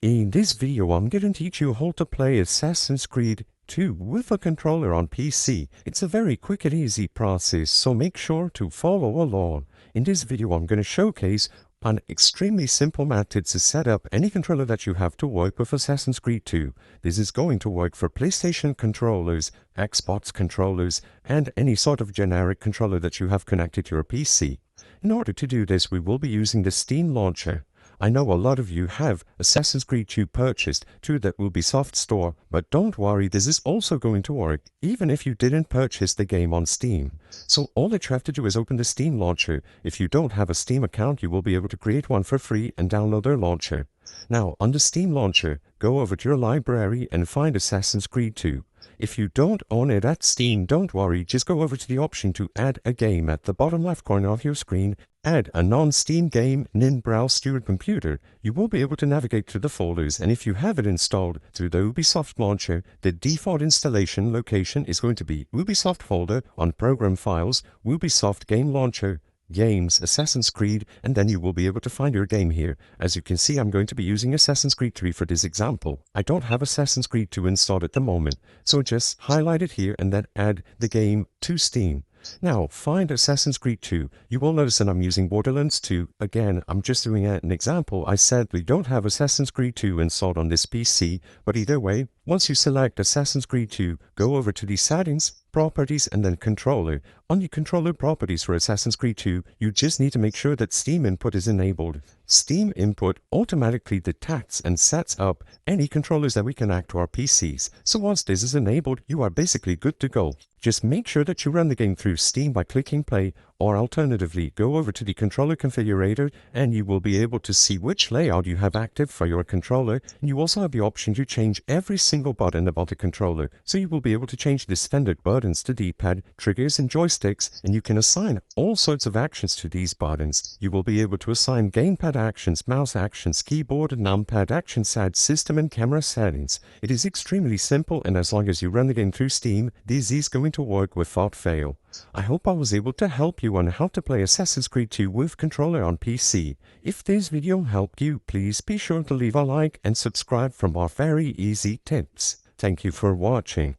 In this video, I'm going to teach you how to play Assassin's Creed 2 with a controller on PC. It's a very quick and easy process, so make sure to follow along. In this video, I'm going to showcase an extremely simple method to set up any controller that you have to work with Assassin's Creed 2. This is going to work for PlayStation controllers, Xbox controllers, and any sort of generic controller that you have connected to your PC. In order to do this, we will be using the Steam launcher. I know a lot of you have Assassin's Creed 2 purchased through the Ubisoft store, but don't worry, this is also going to work even if you didn't purchase the game on Steam. So all that you have to do is open the Steam launcher. If you don't have a Steam account, you will be able to create one for free and download their launcher. Now, on the Steam launcher, go over to your library and find Assassin's Creed 2. If you don't own it at Steam, don't worry, just go over to the option to add a game at the bottom left corner of your screen. Add a non-Steam game in Browse to your computer. You will be able to navigate through the folders, and if you have it installed through the Ubisoft launcher, the default installation location is going to be Ubisoft folder on Program Files, Ubisoft Game Launcher, Games, Assassin's Creed, and then you will be able to find your game here. As you can see, I'm going to be using Assassin's Creed 3 for this example. I don't have Assassin's Creed 2 installed at the moment, so just highlight it here and then add the game to Steam. Now, find Assassin's Creed 2. You will notice that I'm using Borderlands 2. Again, I'm just doing an example. I said we don't have Assassin's Creed 2 installed on this PC, but either way, once you select Assassin's Creed 2, go over to the Settings, Properties, and then Controller. On your controller properties for Assassin's Creed 2, you just need to make sure that Steam Input is enabled. Steam Input automatically detects and sets up any controllers that we connect to our PCs. So once this is enabled, you are basically good to go. Just make sure that you run the game through Steam by clicking play, or alternatively, go over to the controller configurator and you will be able to see which layout you have active for your controller. And you also have the option to change every single button about the controller. So you will be able to change the standard buttons to D-pad, triggers and joysticks, and you can assign all sorts of actions to these buttons. You will be able to assign gamepad actions, mouse actions, keyboard and numpad actions, system and camera settings. It is extremely simple, and as long as you run the game through Steam, this is going to work without fail. I hope I was able to help you on how to play Assassin's Creed 2 with controller on PC. If this video helped you, please be sure to leave a like and subscribe for more very easy tips. Thank you for watching.